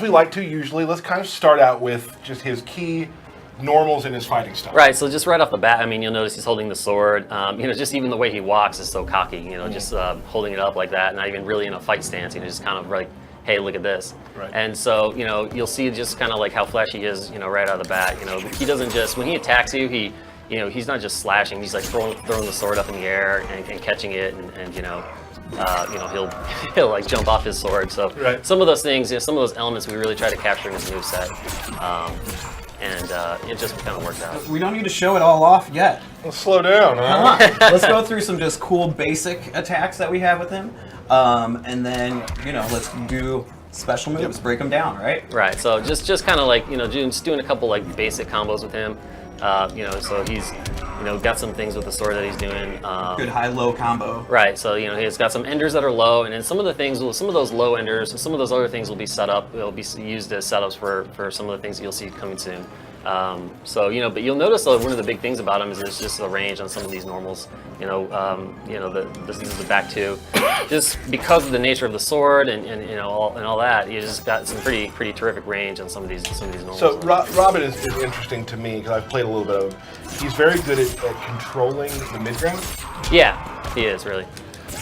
we like to usually, let's kind of start out with just his key normals in his fighting style. Right, so just right off the bat, I mean, you'll notice he's holding the sword. Just even the way he walks is so cocky, just holding it up like that, not even really in a fight stance, just kind of like, hey, look at this. Right. And so, you'll see just kind of like how flashy he is, right out of the bat. He doesn't just, when he attacks you, he's not just slashing, he's like throwing the sword up in the air and catching it and he'll like jump off his sword. So right. some of those things, some of those elements we really try to capture in his moveset. And it just kind of worked out. We don't need to show it all off yet. Let's slow down, huh? Come on. Let's go through some just cool basic attacks that we have with him. And then, let's do special moves, break them down, right? Right, so just kind of like, just doing a couple like basic combos with him. So he's, got some things with the sword that he's doing. Good high-low combo. Right, so, he's got some enders that are low, and then some of those low enders, and some of those other things will be set up, they'll be used as setups for some of the things that you'll see coming soon. But you'll notice one of the big things about him is there's just the range on some of these normals. This is the back two. Just because of the nature of the sword and all that, you just got some pretty terrific range on some of these normals. So Robin is interesting to me because I've played a little bit of him. He's very good at controlling the mid ground. Yeah, he is really.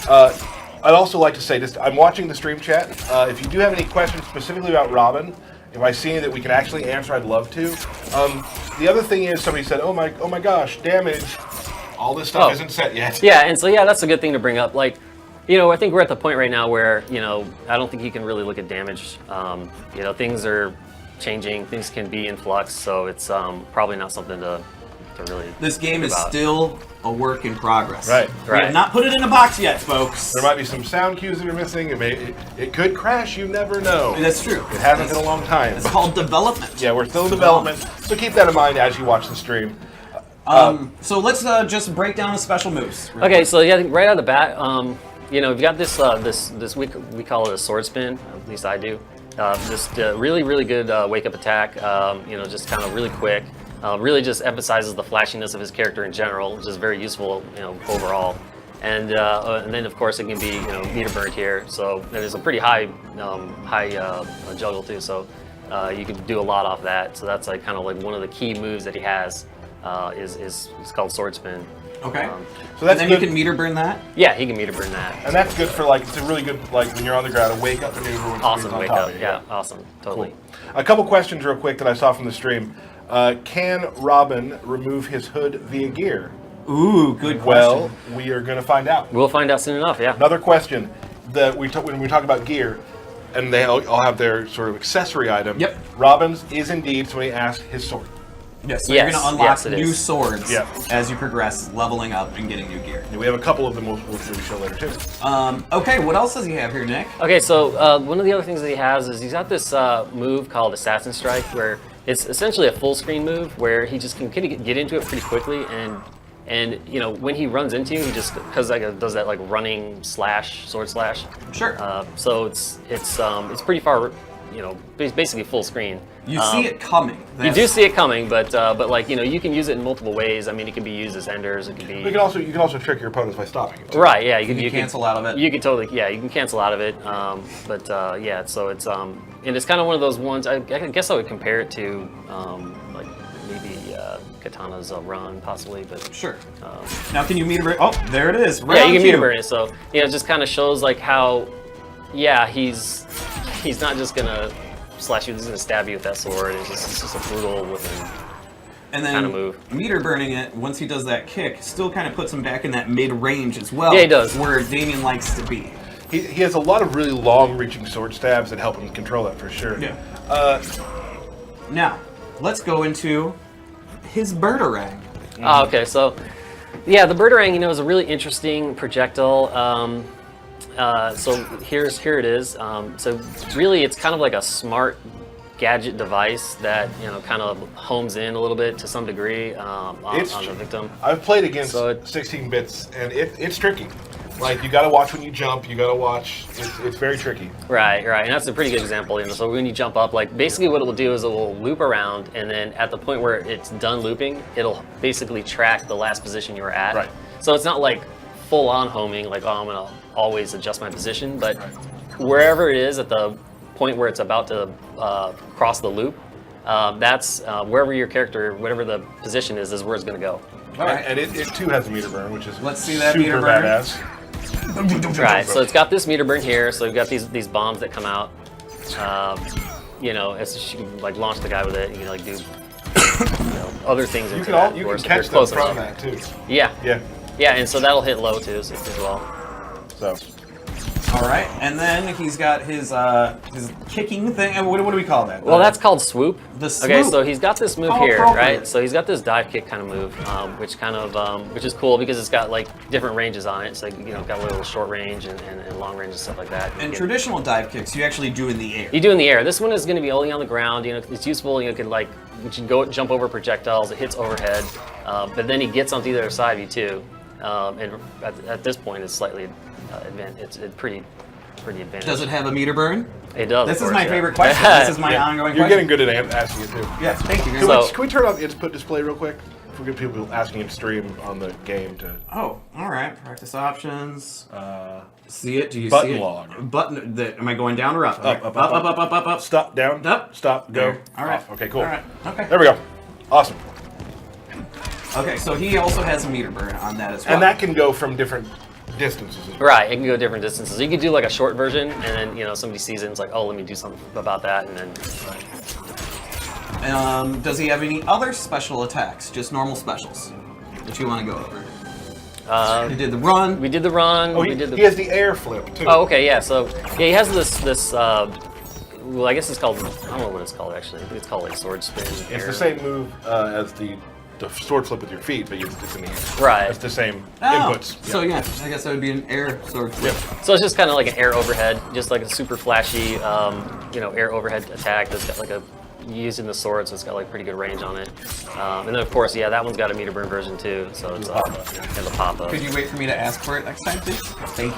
I'd also like to say, I'm watching the stream chat. If you do have any questions specifically about Robin, if I see any that we can actually answer, I'd love to. The other thing is, somebody said, oh my gosh, damage. All this stuff isn't set yet. Yeah, and so that's a good thing to bring up. Like, I think we're at the point right now where, I don't think you can really look at damage. Things are changing, things can be in flux, so it's probably not something to really This game think is about. still a work in progress. Right. We have not put it in a box yet, folks. There might be some sound cues that are missing. It could crash. You never know. That's true. It hasn't been a long time. It's called development. Yeah, we're still in development, so keep that in mind as you watch the stream. So let's just break down the special moves. Okay, so I think right out of the bat, we've got this we call it a sword spin. At least I do. Just really good wake up attack. Just kind of really quick. Really just emphasizes the flashiness of his character in general, which is very useful, overall. And then of course it can be meter burned here. So there's a pretty high juggle too. So you can do a lot off that. So that's like kind of like one of the key moves that he has. Is called sword spin. Okay. So that's and then good. you can meter burn that? Yeah, he can meter burn that. And that's good for it's a really good when you're on the ground, a wake up maneuver. When Awesome on wake top up. of you. Yeah, awesome. Totally. Cool. A couple questions real quick that I saw from the stream. Can Robin remove his hood via gear? Ooh, good question. Well, we are going to find out. We'll find out soon enough, yeah. Another question that when we talk about gear, and they all have their sort of accessory item. Yep. Robin's is indeed, somebody asked, his sword. Yes, so Yes, you're going to unlock yes, it new is. swords Yep. as you progress, leveling up and getting new gear. And we have a couple of them we'll show later too. Okay, what else does he have here, Nick? Okay, so one of the other things that he has is he's got this move called Assassin Strike, where it's essentially a full screen move where he just can get into it pretty quickly, and when he runs into you, he just does that like running sword slash. Sure. So it's pretty far, basically full screen. You see it coming. You do see it coming, but you can use it in multiple ways. I mean, it can be used as enders. It can be. You can also trick your opponents by stopping it. Right. Yeah. You can cancel out of it. You can totally. Yeah. You can cancel out of it. Yeah. So it's and it's kind of one of those ones. I guess I would compare it to maybe Katana's Run, possibly, but sure. Now, can you meter burn? Oh, there it is. Yeah, you can meter burn it. So it just kind of shows like how, he's not just gonna slash you. He's gonna stab you with that sword. It's just a brutal looking. And then kind of move. Meter burning it, once he does that kick, still kind of puts him back in that mid-range as well. Yeah, he does. Where Damien likes to be. He has a lot of really long-reaching sword stabs that help him control that for sure. Yeah. Now, let's go into his Birdarang. Oh, okay. So, yeah, the Birdarang, is a really interesting projectile. So here it is. So really, it's kind of like a smart gadget device that kind of homes in a little bit to some degree on the victim. I've played against 16 bits, and it's tricky. Like, you got to watch when you jump. You got to watch. It's very tricky. Right, and that's a pretty good example. So when you jump up, like basically what it will do is it will loop around, and then at the point where it's done looping, it'll basically track the last position you were at. Right. So it's not like full on homing, like I'm gonna always adjust my position, but wherever it is at the point point where it's about to cross the loop, that's wherever your character, whatever the position is where it's going to go. All right. And it too has a meter burn, which is Let's see that super meter burn. badass. Right, so it's got this meter burn here, so you've got these bombs that come out. You know, you can like launch the guy with it. You can like do other things into that. You of can course, if catch you're them close from enough. that too. Yeah. Yeah. Yeah, and so that'll hit low too as well. So. All right, and then he's got his kicking thing. And what do we call that? Well, that's called swoop. The Okay, swoop. so he's got this move How here, appropriate. right? So he's got this dive kick kind of move, which is cool because it's got like different ranges on it. So got a little short range and long range and stuff like that. And traditional dive kicks, you actually do in the air. You do in the air. This one is going to be only on the ground. It's useful. You can jump over projectiles. It hits overhead, but then he gets onto the other side of you too. And at this point, it's slightly advanced. It's pretty advanced. Does it have a meter burn? It does. This of is course, my yeah. favorite question. This is my ongoing You're question. getting good at asking it too. Yes, thank you very So- much. Can we turn off input display real quick? If we get people asking in stream on the game to Oh, all right. Practice options. See it? Do you button see it? log. Button. Am I going down or up? Up, Okay. Up. Stop, down, Up. stop, go. There. All right. Off. Okay, cool. All right. Okay. There we go. Awesome. Okay, so he also has a meter burn on that as well. And that can go from different distances as well. Right, it can go different distances. You could do like a short version, and then somebody sees it and it's like, oh, let me do something about that, and then. Does he have any other special attacks? Just normal specials that you want to go over? He did the run. We did the run. Oh, we did the. he has the air flip too. Oh, okay, yeah. So yeah, he has this. Well, I guess it's called. I don't know what it's called actually. I think it's called like sword spin. It's air. the same move as the sword flip with your feet, but it's in the air. Right. It's the same Oh, inputs. So yeah, I guess that would be an air sword flip. So it's just kind of like an air overhead, just like a super flashy, air overhead attack that's got like using the sword, so it's got like pretty good range on it. And then of course, yeah, that one's got a meter burn version too, so it's and the pop up. Could you wait for me to ask for it next time, please? Thank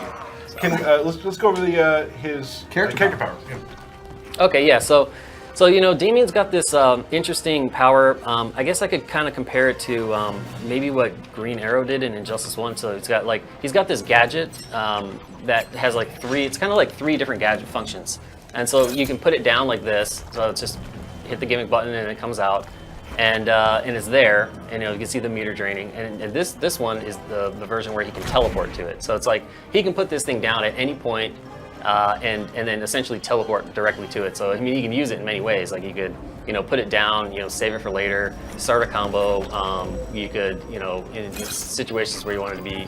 you. Let's go over the his Character power. Yeah. Okay, yeah. So Damien's got this interesting power. I guess I could kind of compare it to maybe what Green Arrow did in Injustice 1. So he's got this gadget that has like it's kind of like three different gadget functions. And so you can put it down like this. So it's just hit the gimmick button and it comes out, and it's there. And you can see the meter draining. And this one is the version where he can teleport to it. So it's like he can put this thing down at any point. And then essentially teleport directly to it. So I mean, you can use it in many ways. Like you could, put it down, save it for later, start a combo. You could, in situations where you wanted to be,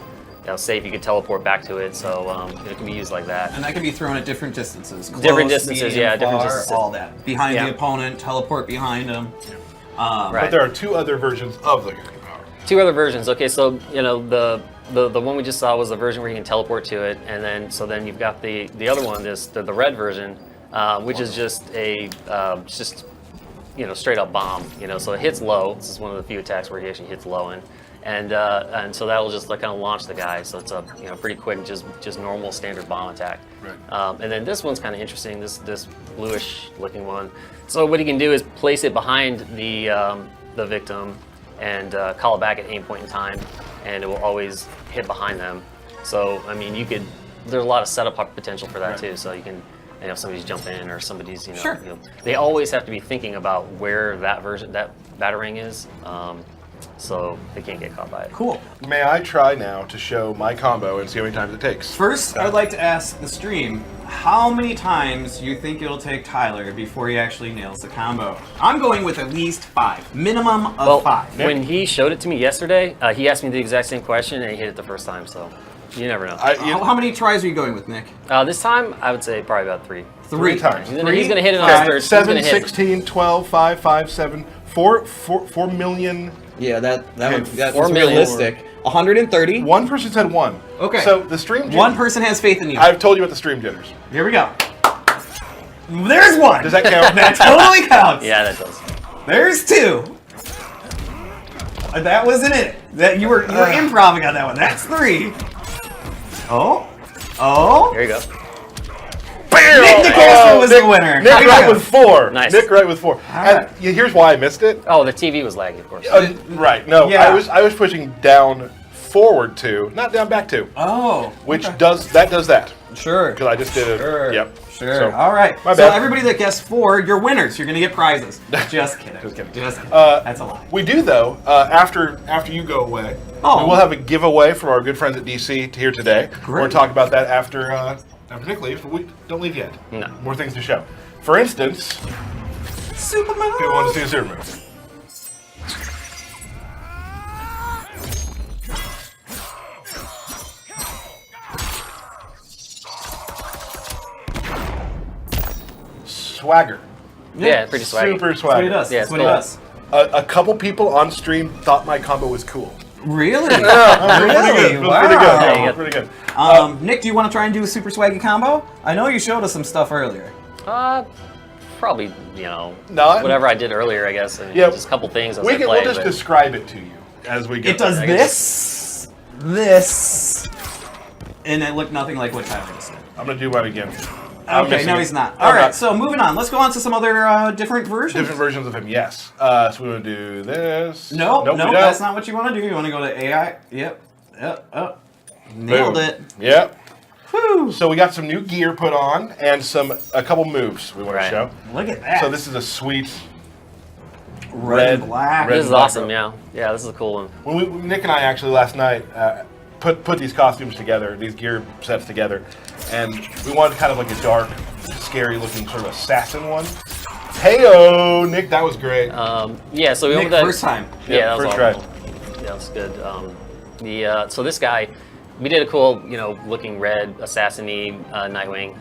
safe, you could teleport back to it. So it can be used like that. And that can be thrown at different distances. Close, Different distances, medium, yeah, different far, distances. all that. Behind Yeah. the opponent, teleport behind him. Right. But there are two other versions of the character power. Two other versions. Okay, so the one we just saw was the version where you can teleport to it, and then you've got the other one, the red version, which is just a straight up bomb. So it hits low. This is one of the few attacks where he actually hits low and so that'll just like kind of launch the guy. So it's a pretty quick, just normal standard bomb attack. Right. And then this one's kind of interesting. This bluish looking one. So what he can do is place it behind the victim and call it back at any point in time, and it will always hit behind them. So I mean, there's a lot of setup potential for that Right. too. So you can, if somebody's jumping in or somebody's, Sure. They always have to be thinking about where that batarang is, so they can't get caught by it. Cool. May I try now to show my combo and see how many times it takes? First, I'd like to ask the stream, how many times you think it'll take Tyler before he actually nails the combo? I'm going with at least 5. Minimum of 5. When he showed it to me yesterday, he asked me the exact same question and he hit it the first time. So you never know. How many tries are you going with, Nick? This time, I would say probably about 3. 3 times. He's going to hit it on his third. 7, 16, 12, 5, 5, 7, 4 million. Yeah, that's 4 million. realistic. 130. One person said 1. Okay. So the stream. One person has faith in you. I've told you about the stream jitters. Here we go. There's 1. Does that count? That totally counts. Yeah, that does. There's 2. That wasn't it. That you were improvising on that one. That's 3. Oh. Here you go. Nick DeCosta was the winner. Nick Here we right go. with 4. Nice. Nick right with 4. right. And here's why I missed it. Oh, the TV was laggy, of course. Right. No, Yeah. I was pushing down forward 2, not down back 2. Oh. Which okay. does that. Sure. Because I just did it. Sure. Yep. Sure. So, All right. my So bad. everybody that guessed 4, you're winners. You're gonna get prizes. Just kidding. Just kidding. Just kidding. That's a lie. We do though. After you go away, Oh. we will have a giveaway from our good friends at DC here today. Great. We're going to talk about that after Nick leaves. But we don't leave yet. No. More things to show. For instance, Superman. people want to see a super movie. Swagger. Yeah, pretty swaggy. Super That's what he swagger. does. Yeah, That's what it's he cool. does. A couple people on stream thought my combo was cool. Really? Pretty Really? good. Wow. Pretty good. Yeah, you Pretty good. Nick, do you want to try and do a super swaggy combo? I know you showed us some stuff earlier. Probably, Not- whatever I did earlier, I guess. I mean, Yeah. just a couple things as We'll I play. just but- describe it to you as we go. It does I can this, and it looked nothing like what Tyler just did. I'm gonna do one again. I'm Okay, missing no, it. he's not. I'm All right, not. so moving on. Let's go on to some other different versions. Different versions of him, yes. So we want to do this. Nope, we don't. that's not what you want to do. You want to go to AI. Yep. Oh. Nailed Boom. it. Yep. Whew. So we got some new gear put on and a couple moves we want Right. to show. Look at that. So this is a sweet red and black. red This is and black awesome, robe. yeah. This is a cool one. When Nick and I actually last night put these costumes together, these gear sets together, and we wanted kind of like a dark, scary looking sort of assassin one. Heyo, Nick, that was great. Yeah, so we Nick, went with that. first time. Yeah, that was first awesome. try. Yeah, that's good. So this guy, we did a cool, looking red assassin-y Nightwing,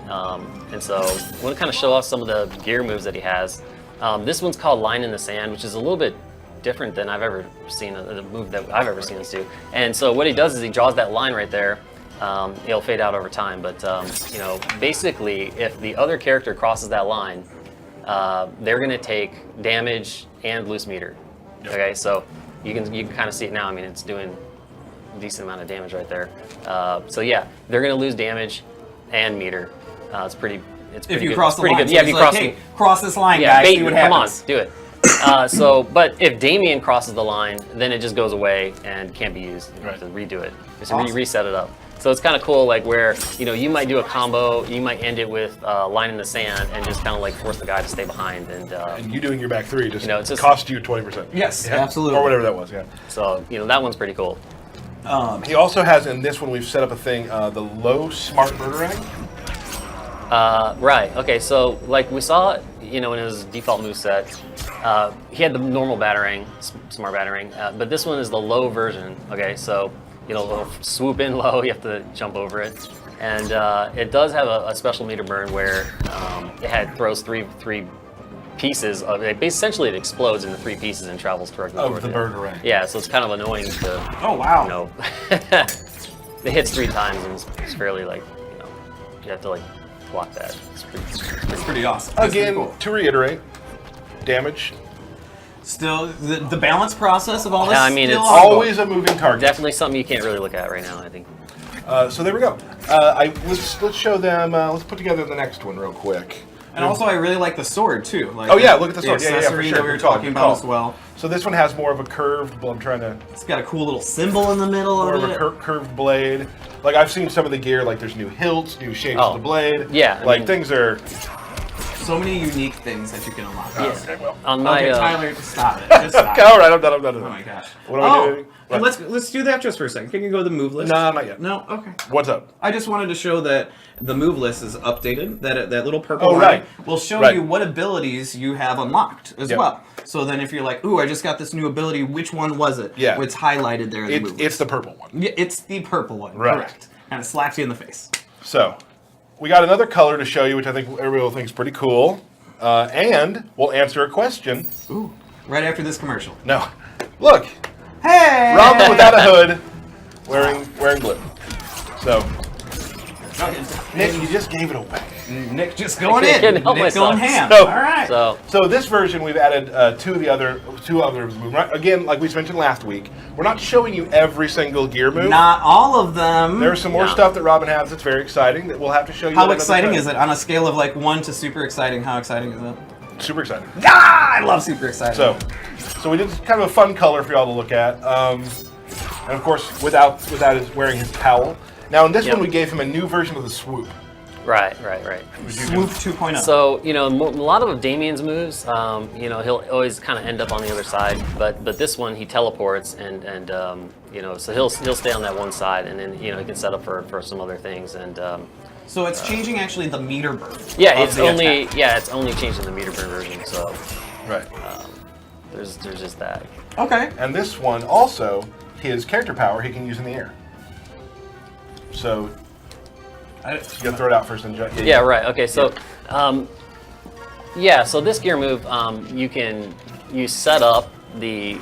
and so I want to kind of show off some of the gear moves that he has. This one's called Line in the Sand, which is a little bit different than I've ever seen a move that I've ever seen us do. And so what he does is he draws that line right there. It'll fade out over time, but basically, if the other character crosses that line, they're going to take damage and loose meter. Yep. Okay, so you can kind of see it now. I mean, it's doing a decent amount of damage right there. So yeah, they're going to lose damage and meter. It's pretty. It's If pretty you good. cross It's the pretty line. good. So Yeah, if he's you like, cross. hey, cross this line, Yeah, guys. bait, See what come on, happens. do it. But if Damien crosses the line, then it just goes away and can't be used. You have to redo it. Just Awesome. reset it up. So it's kind of cool, like where you might do a combo, you might end it with line in the sand and just kind of like force the guy to stay behind. And you doing your back three just, it's just- cost you 20%. Yes, Yeah? absolutely. Or whatever that was, yeah. so that one's pretty cool. He also has, in this one, we've set up a thing, the low smart murderang. Right. Okay. So like we saw, in his default moveset, he had the normal battering, smart battering, but this one is the low version. Okay. So it'll swoop in low. You have to jump over it, and it does have a special meter burn where throws three pieces of it. Essentially, it explodes into 3 pieces and travels directly Of over the there. murderang. Yeah. So it's kind of annoying to. Oh, wow. It hits 3 times and it's fairly you have to block that. It's Pretty awesome. That's pretty Again, cool. to reiterate, damage, Still, the balance process of all this. Yeah, I mean, still it's ongoing. always a moving target. definitely something you can't really look at right now, I think. So there we go. Let's show them. Let's put together the next one real quick. And also, I really like the sword too. Like Oh yeah, look at the sword. Yeah, for accessory sure. that we were Good call, talking good about call. as well. So this one has more of a curved. I'm trying to It's got a cool little symbol in the middle more of of it. a curved blade. Like I've seen some of the gear. Like there's new hilts, new shapes Oh. of the blade. Yeah, I like mean- things are. So many unique things that you can unlock. Okay, well. On my Okay, Tyler, stop it. Just stop Okay, it. all right, I'm done. I'm done. Oh my gosh. What are we doing? and What? let's do that just for a second. Can you go to the move list? No, not yet. No. Okay. What's up? I just wanted to show that the move list is updated. That little purple Oh, line right. will show Right. you what abilities you have unlocked as Yep. well. So then, if you're like, "Ooh, I just got this new ability. Which one was it?" Yeah. It's highlighted there in the move It's list. the purple one. Yeah, it's the purple one. Right. Correct. And it slaps you in the face. So, we got another color to show you, which I think everybody will think is pretty cool. And we'll answer a question. Ooh. Right after this commercial. No. Look, Hey. Robin without a hood, wearing blue. So, Okay. Nick, you just gave it away. Nick just going I in. can't Nick help myself. going ham. So- All right. So This version we've added two others. Again, like we mentioned last week, we're not showing you every single gear move. Not all of them. There's some more No. stuff that Robin has that's very exciting that we'll have to show you. How another exciting time. is it? On a scale of like 1 to super exciting, how exciting is it? Super exciting. Ah, I love super exciting. So we did kind of a fun color for y'all to look at, and of course without his wearing his towel. Now in this Yep. one we gave him a new version of the swoop. Right. Swoop 2.0. So, you know, a lot of Damien's moves, you know, he'll always kind of end up on the other side. But this one, he teleports, and you know, so he'll stay on that one side, and then, you know, he can set up for some other things. And so it's changing actually the meter burn. yeah, of it's the only attack. it's only changing the meter burn version. So Right. there's just that. Okay. And this one also, his character power he can use in the air. So you gotta throw it out first and jump. Yeah, right. Okay, so yeah, so this gear move, you set up the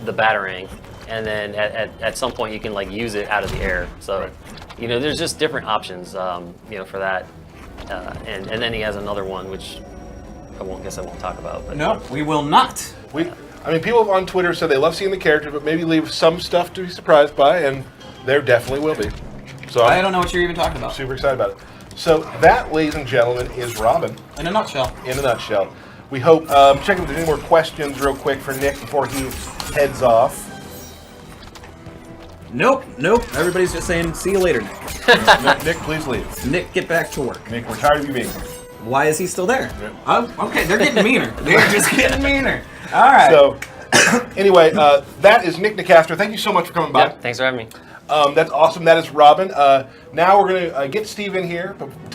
batarang, and then at some point you can like use it out of the air. So Right. you know, there's just different options, you know, for that. And then he has another one which I won't talk about. But No, we will not. I mean, people on Twitter said they love seeing the character, but maybe leave some stuff to be surprised by, and there definitely will be. So I don't know what you're even talking about. super excited about it. So that, ladies and gentlemen, is Robin In a nutshell. in a nutshell. We hope, check if there's any more questions real quick for Nick before he heads off. Nope. Everybody's just saying, see you later, Nick. Nick, please leave. Nick, get back to work. Nick, we're tired of you being here. Why is he still there? Yeah. Oh, okay, they're getting meaner. They're just getting meaner. All right. So, anyway, that is Nick Nicastro. Thank you so much for coming by. yeah, thanks for having me. That's awesome. That is Robin. Now we're going to get Steve in here. But